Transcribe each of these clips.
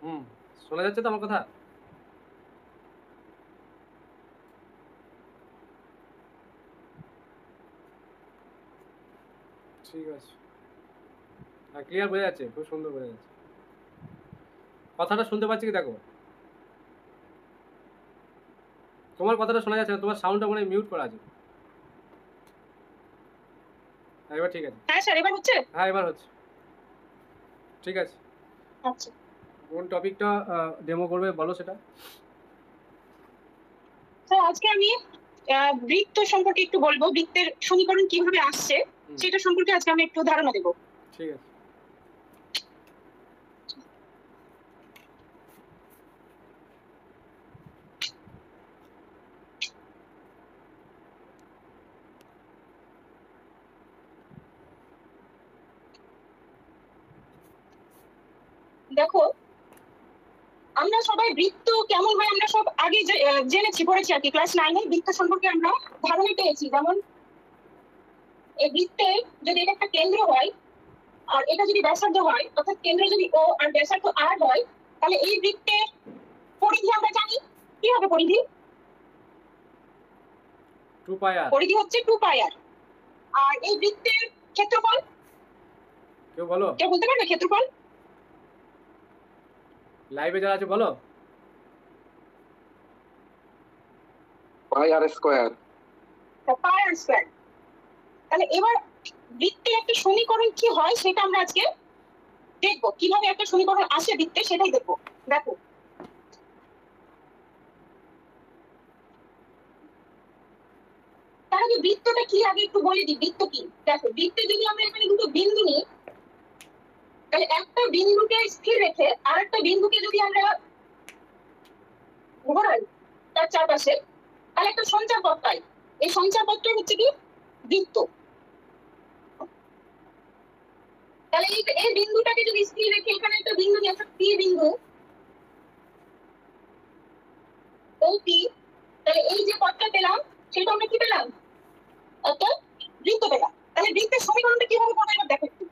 হুম, শোনা যাচ্ছে তো আমার কথা? ঠিক আছে। হ্যাঁ, ক্লিয়ার বোঝা যাচ্ছে। খুব সুন্দর বোঝা যাচ্ছে। কথাটা শুনতে পাচ্ছি কি দেখো। তোমার কথাটা শোনা যাচ্ছে না। তোমার সাউন্ডটা মনে হয় মিউট করা আছে। হ্যাঁ, এবার ঠিক আছে। হ্যাঁ স্যার, এবার হচ্ছে? হ্যাঁ, এবার হচ্ছে। ঠিক আছে। আচ্ছা কোন টপিকটা ডেমো করবে বলো সেটা? স্যার, আজকে আমি বৃত্ত সম্পর্কে একটু বলবো। বৃত্তের সমীকরণ কিভাবে আসছে হুম, সেটা সম্পর্কে আজকে আমি একটু ধারণা দেবো। ঠিক আছে। দেখো, আমরা সবাই বৃত্ত কেমন হয় আমরা সব আগে জেনেছি, পড়েছি আর কি। ক্লাস 9-এ বৃত্ত সম্পর্কে আমরা ধারণা পেয়েছি। যেমন এই বৃত্তের যদি এটা একটা কেন্দ্র হয় আর এটা যদি ব্যাসার্ধ হয়, অর্থাৎ কেন্দ্র যদি ও আর ব্যাসার্ধ আর হয়, তাহলে এই বৃত্তের পরিধি আমরা জানি। কি হবে পরিধি? 2 পাই আর। পরিধি হচ্ছে 2 পাই আর। আর এই বৃত্তের ক্ষেত্রফল কেউ বলো? কেউ বলতে পারবে ক্ষেত্রফল? লাইভে যারা আছে বলো। পাই আর স্কোয়ার। পাই আর স্কোয়ার। তাহলে এবার বৃত্তের একটা সমীকরণ কি হয় সেটা আমরা আজকে দেখবো। কিভাবে একটা সমীকরণ আসে বৃত্তে সেটাই দেখবো। দেখো, তার আগে বৃত্তটা কি আগে একটু বলে দিই। বৃত্ত কি? দেখো, বৃত্তে যদি আমরা এখানে দুটো বিন্দু নিই, তাহলে একটা বিন্দুকে স্থির রেখে আর একটা বিন্দুকে যদি আমরা ঘোরাই তার চারপাশে, তাহলে একটা সঞ্চার পথ পাই। এই সঞ্চার পথটা হচ্ছে কি? বৃত্ত। তাহলে এই বিন্দুটাকে যদি স্থির রেখে এখানে একটা বিন্দু নিয়ে, অর্থাৎ পি বিন্দু, ও পি, তাহলে এই যে পথটা পেলাম সেটা আমরা কি পেলাম? একটা বৃত্ত পেলাম। তাহলে বৃত্তের সমীকরণটা কিভাবে পাবো এবার দেখো একটু।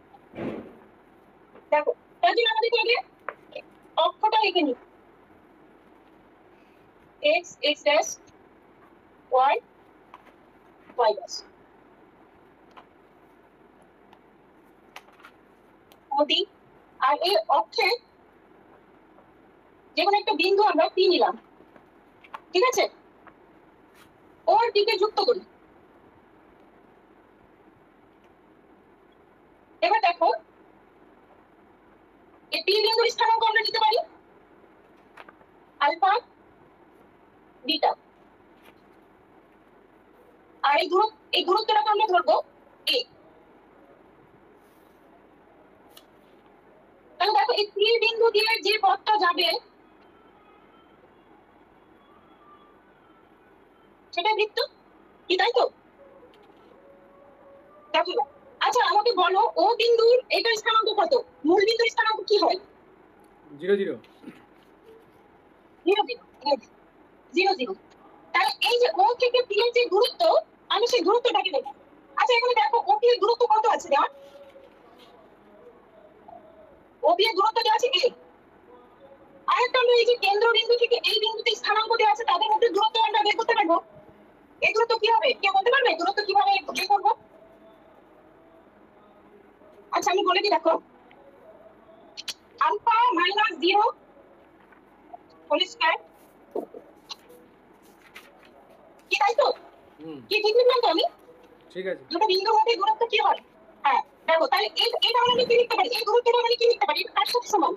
দেখো, তার জন্য আমাদেরকে আগে অক্ষটা এঁকে নিই। X X dash, Y Y dash. নদী। আর এই অক্ষে যে কোনো একটা বিন্দু আমরা পি নিলাম, ঠিক আছে? ওর দিকে যুক্ত করি। এবার দেখো, এই পি বিন্দুর স্থানাঙ্ক আমরা নিতে পারি আলফা বিটা। আর এই দূরত্বটাকে আমরা ধরবো এ। তাহলে দেখো, এই পি বিন্দু দিয়ে যে পথটা যাবে সেটা বৃত্ত, কি তাই তো? দেখো, আচ্ছা আমাকে বলো, ও বিন্দুর এটার স্থানাঙ্ক কত? মূল বিন্দুর স্থানাঙ্ক কি হয়? 0 0। 0 0 0 0। তাহলে এই যে ও থেকে পি এর যে দূরত্ব, আমি সেই দূরত্বটাকে নেব। আচ্ছা এখানে দেখো, ও পি এর দূরত্ব কত আছে দেওয়া? ও পি এর দূরত্ব দেওয়া আছে এ। আরেকটা আমরা এই যে কেন্দ্রবিন্দু থেকে এই বিন্দুতে স্থানাঙ্ক দেওয়া আছে, তাদের মধ্যে দূরত্ব আমরা বের করতে পারবো। এই দূরত্ব কি হবে? কে বলতে পারবে দূরত্ব কিভাবে বের করবো? আচ্ছা আমি বলে দিই, দেখো, আলফা মাইনাস 0 হোল স্কয়ার, কি তাই তো? হুম, কি ঠিক লিখলাম তো আমি? ঠিক আছে। দুটো বিন্দুর মধ্যে দূরত্ব কি হয়? হ্যাঁ, দেখো, তাহলে এটা আমরা কি লিখতে পারি? এই দূরত্বটা আমরা কি লিখতে পারি? এটা কার সাথে সমান?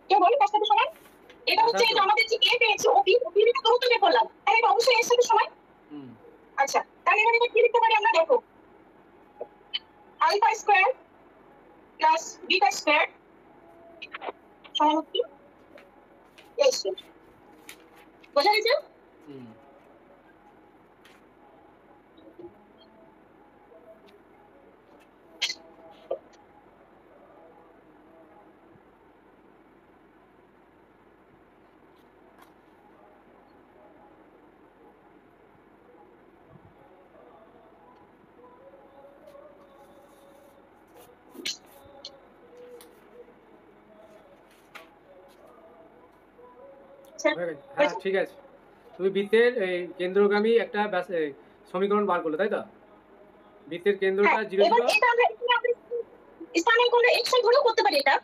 কে বলে কার সাথে সমান? এটা হচ্ছে এই যে আমাদের যে এ পেয়েছি, ওপি, ওপির একটা দূরত্ব বের করলাম, তাহলে এটা অবশ্যই এর সাথে সমান। হুম, আচ্ছা, তাহলে এবার এটা কি লিখতে পারি আমরা? দেখো, alpha square plus beta square সমান হচ্ছে এ স্কয়ার। বোঝা গেছে? হুম। হয়ে গেছে? হ্যাঁ ঠিক আছে। তুমি বৃত্তের এই কেন্দ্রগামী একটা সমীকরণ বার করলে, তাই তো? বৃত্তের কেন্দ্রটা হ্যাঁ, 0 এবার 0। এটা আমরা স্থানাঙ্ক করে এক্স আই ধরেও করতে পারি, এটা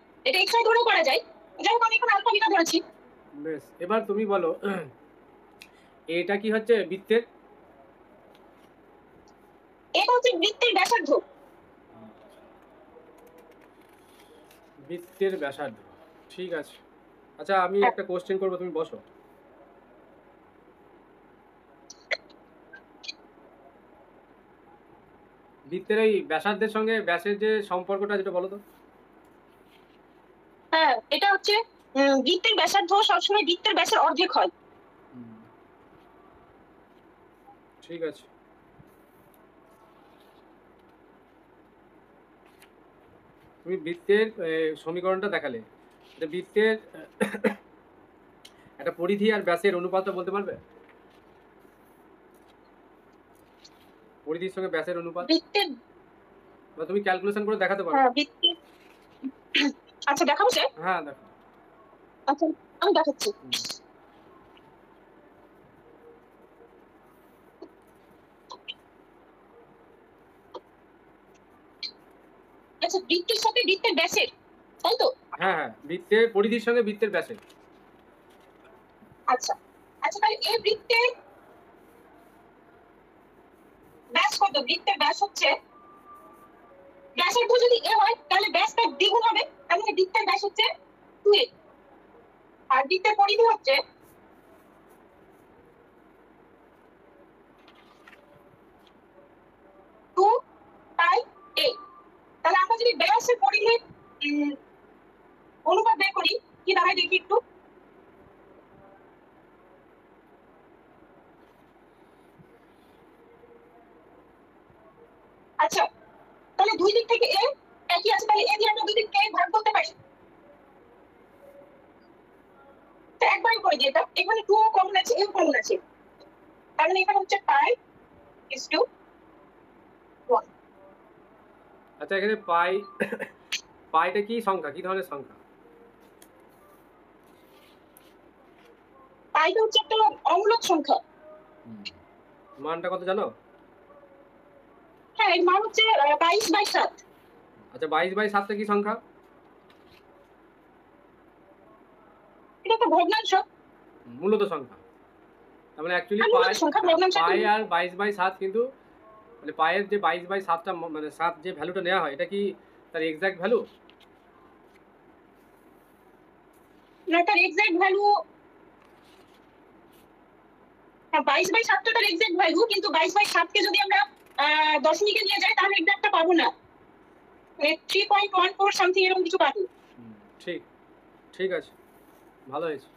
এক্স আই ধরেও করা যায়। যাই হোক, আমি এখন আলফা বিটা ধরেছি। বেশ, এবার তুমি বলো এটা কি হচ্ছে বৃত্তের? এটা হচ্ছে বৃত্তের ব্যাসার্ধ। বৃত্তের ব্যাসার্ধ, ঠিক আছে। আচ্ছা আমি হ্যাঁ, একটা কোশ্চেন করবো, তুমি বসো। বৃত্তের এই ব্যাসার্ধের সঙ্গে ব্যাসের যে সম্পর্কটা, যেটা বলো তো। হ্যাঁ, এটা হচ্ছে বৃত্তের ব্যাসার্ধ সবসময় বৃত্তের ব্যাসের অর্ধেক হয়। ঠিক আছে। তুমি বৃত্তের সমীকরণটা দেখালে, এটা বৃত্তের একটা পরিধি আর ব্যাসের অনুপাতটা বলতে পারবে? পরিধির সঙ্গে ব্যাসের অনুপাত, বৃত্তের, বা তুমি ক্যালকুলেশন করে দেখাতে পারো। হ্যাঁ বৃত্তের, আচ্ছা দেখাবো স্যার। হ্যাঁ দেখো। আচ্ছা, আমি দেখাচ্ছি। আচ্ছা, বৃত্তের সাথে বৃত্তের ব্যাসের, তাই তো? হ্যাঁ হ্যাঁ, বৃত্তের পরিধির সঙ্গে বৃত্তের ব্যাসের। আচ্ছা আচ্ছা, তাহলে এই বৃত্তের ব্যাস কত? বৃত্তের ব্যাস হচ্ছে, ব্যাসার্ধ যদি এ হয় তাহলে ব্যাস তার দ্বিগুণ হবে, তার মানে বৃত্তের ব্যাস হচ্ছে 2a। আর বৃত্তের পরিধি হচ্ছে 2πa। তাহলে আমরা যদি ব্যাসের পরিধির অনুপাত বের করি, কি দাঁড়ায় দেখি একটু। আচ্ছা, তাহলে দুই দিক থেকে a একই আছে, তাহলে a দিয়ে আমরা দুই দিককে ভাগ করতে পারি। তো একবার করে দিই, এটা এখানে 2 কমন আছে, a কমন আছে, তার মানে এখানে হচ্ছে পাই ইজ টু 1। আচ্ছা এখানে পাই, পাইটা কি সংখ্যা, কি ধরনের সংখ্যা? পাইটা হচ্ছে একটা অমূলক সংখ্যা। মানটা কত জানো? হ্যাঁ, এর মান হচ্ছে 22/7। আচ্ছা 22/7টা কি সংখ্যা? এটা একটা ভগ্নাংশ। মূলত সংখ্যা। তার মানে অ্যাকচুয়ালি আর মূলত সংখ্যা ভগ্নাংশ। পাই আর 22/7 কিন্তু, মানে পায়ের যে 22/7টা মানে 7 যে ভ্যালুটা নেওয়া হয়, এটা কি তার এক্সাক্ট ভ্যালু? না, তার এক্সাক্ট ভ্যালু 22/7 তার এক্সাক্ট ভ্যালু, কিন্তু 22/7 কে যদি আমরা দশমিকে নিয়ে যাই তাহলে এক্সাক্টটা পাবো না, 3.14 সামথিং এরকম কিছু পাবো। ঠিক, ঠিক আছে, ভালো হয়েছে।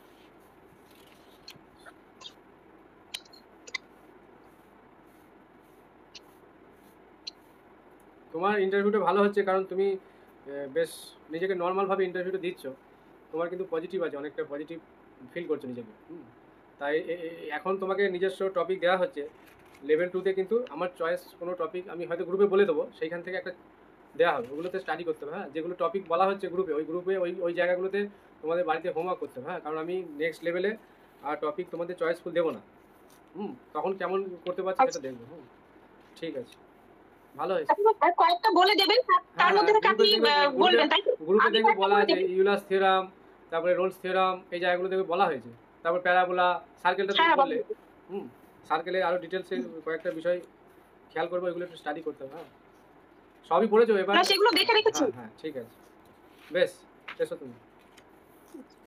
তোমার ইন্টারভিউটা ভালো হচ্ছে, কারণ তুমি বেশ নিজেকে নর্মালভাবে ইন্টারভিউটা দিচ্ছ। তোমার কিন্তু পজিটিভ আছে, অনেকটা পজিটিভ ফিল করছো নিজেকে। তাই এখন তোমাকে নিজস্ব টপিক দেওয়া হচ্ছে। লেভেল 2তে কিন্তু আমার চয়েস কোনো টপিক আমি হয়তো গ্রুপে বলে দেবো, সেইখান থেকে একটা দেওয়া হবে, ওগুলোতে স্টাডি করতে হবে। হ্যাঁ, যেগুলো টপিক বলা হচ্ছে গ্রুপে, ওই গ্রুপে ওই জায়গাগুলোতে তোমাদের বাড়িতে হোমওয়ার্ক করতে হবে। হ্যাঁ, কারণ আমি নেক্সট লেভেলে আর টপিক তোমাদের চয়েসফুল দেবো না। তখন কেমন করতে পারছি সেটা দেখবো। ঠিক আছে, ভালো হয়েছে। আর কয়েকটা বলে দেবেন, তার মধ্যে থেকে আপনি বলবেন, তাই তো? গ্রুপে দেখবে বলা আছে ইউলাস থিওরাম, তারপরে রোলস থিওরাম, এই জায়গাগুলো দেখবে বলা হয়েছে। তারপর প্যারাবোলা, সার্কেলটা তুমি বললে। সার্কেলের আরো ডিটেলসে কয়েকটা বিষয় খেয়াল করবো, এগুলো একটু স্টাডি করতে হবে। হ্যাঁ, সবই পড়েছো এবার? সেগুলো দেখে রেখেছি। হ্যাঁ ঠিক আছে, বেশ, এসো তুমি।